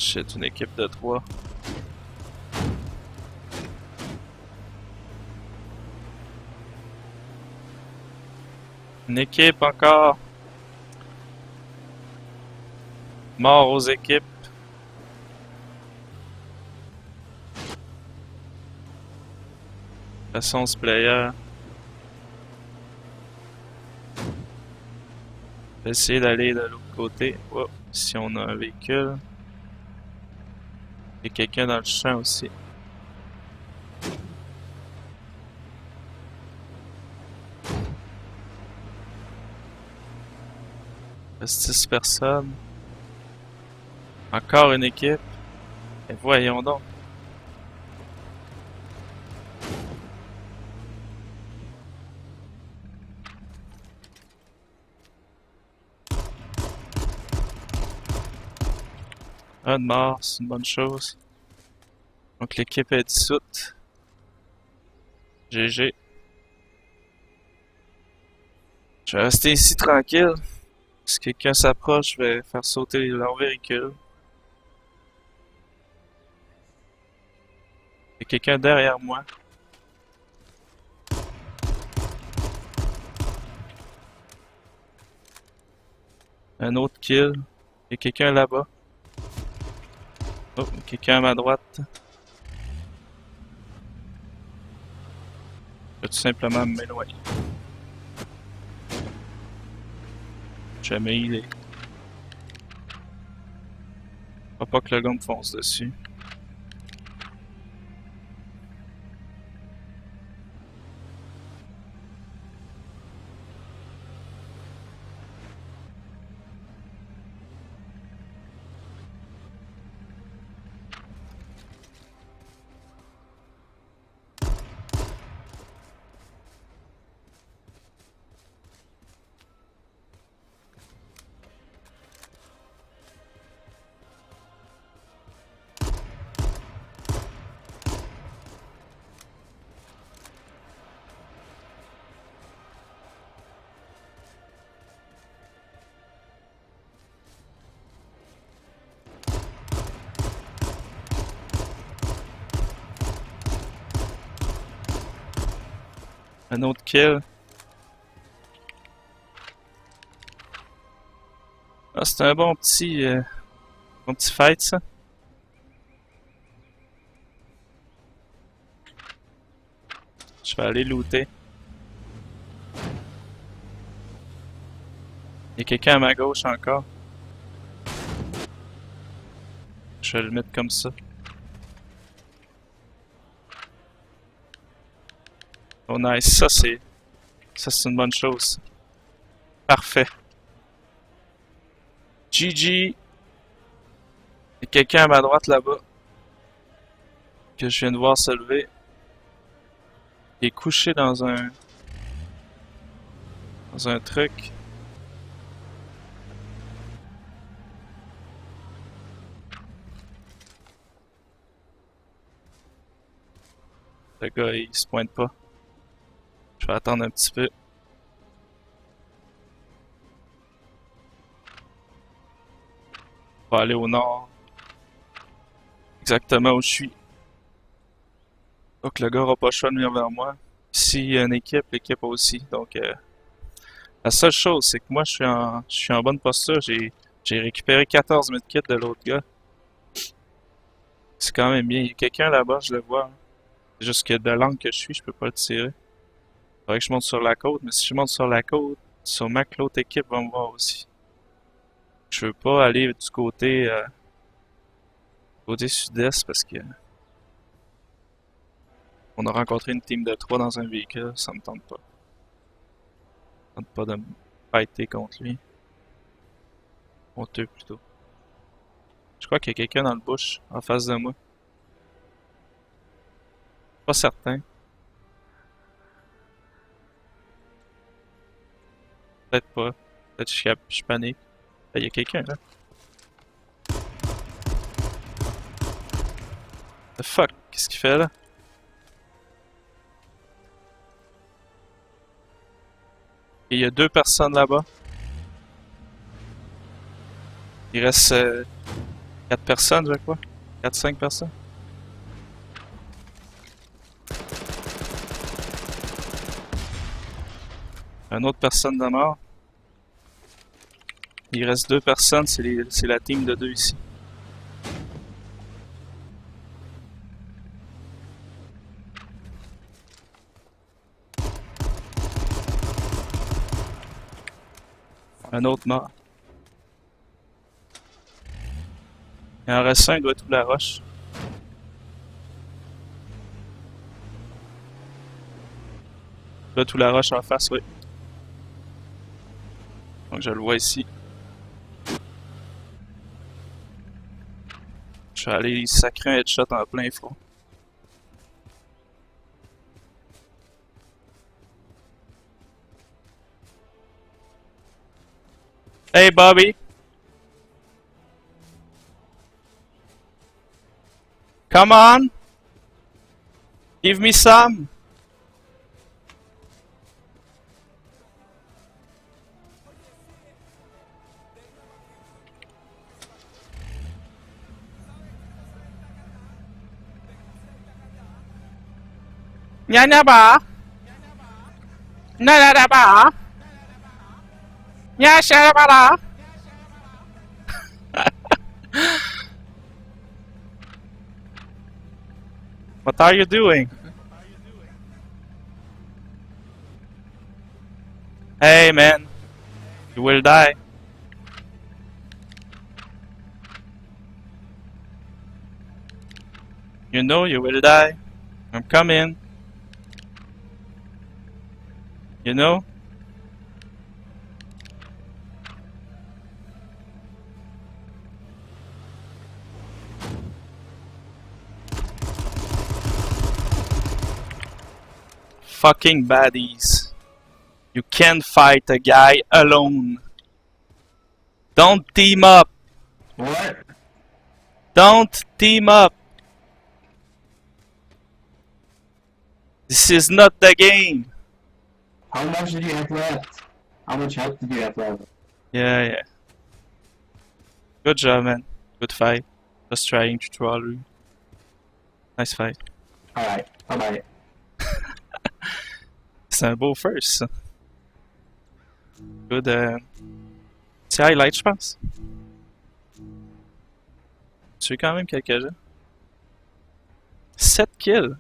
Shit, une équipe de 3. Une équipe encore. Mort aux équipes. Façon ce player. Je vais essayer d'aller de l'autre côté. Oh, si on a un véhicule. Il y a quelqu'un dans le champ aussi. Il reste 6 personnes. Encore une équipe. Et voyons donc. Un de mort, c'est une bonne chose. Donc l'équipe est dissoute. GG. Je vais rester ici tranquille. Si quelqu'un s'approche, je vais faire sauter leur véhicule. Il y a quelqu'un derrière moi. Un autre kill. Il y a quelqu'un là-bas. Oh, quelqu'un à ma droite. Je vais tout simplement m'éloigner. Jamais il est. Faut pas que le gars me fonce dessus. Un autre kill. Ah, c'est un bon petit fight, ça. Je vais aller looter. Il y a quelqu'un à ma gauche encore. Je vais le mettre comme ça. Oh nice, ça c'est une bonne chose. Parfait. GG. Il y a quelqu'un à ma droite là-bas que je viens de voir se lever. Il est couché dans un truc. Le gars, il se pointe pas. Je vais attendre un petit peu. On va aller au nord. Exactement où je suis. Donc le gars aura pas le choix de venir vers moi. S'il y a une équipe, l'équipe aussi. Donc la seule chose, c'est que moi je suis en bonne posture. J'ai récupéré 14 000 kits de l'autre gars. C'est quand même bien. Il y a quelqu'un là-bas, je le vois. C'est juste que de l'angle que je suis, je peux pas le tirer. Faudrait que je monte sur la côte, mais si je monte sur la côte, sûrement que l'autre équipe va me voir aussi. Je veux pas aller du côté sud-est parce que on a rencontré une team de 3 dans un véhicule, ça me tente pas. Ça me tente pas de me fighter contre lui. Contre eux plutôt. Je crois qu'il y a quelqu'un dans le bush, en face de moi. Pas certain. Peut-être pas. Peut-être que je panique. Ah, il y a quelqu'un là. The fuck? Qu'est-ce qu'il fait là? Et il y a 2 personnes là-bas. Il reste 4 personnes, je crois. 4-5 personnes. Une autre personne de mort. Il reste 2 personnes, c'est la team de 2 ici. Un autre mort. Il en reste un, il doit être sous la roche. Il doit être sous la roche en face, oui. Donc je le vois ici. Je vais aller sacrer un headshot en plein front. Hey Bobby! Come on! Give me some! Nyanya ba? Nyanya ba? Nyanya ba? What are you doing? Hey man, you will die. You know you will die. I'm coming. You know? Fucking baddies. You can't fight a guy alone. Don't team up. What? Don't team up. This is not the game. How much did you have left? How much health did you have left? Yeah, yeah. Good job, man. Good fight. Just trying to troll you. Nice fight. Alright, bye bye. C'est un beau first, ça. Good, petit highlight, je pense. Tu as quand même quelques-uns. 7 kills.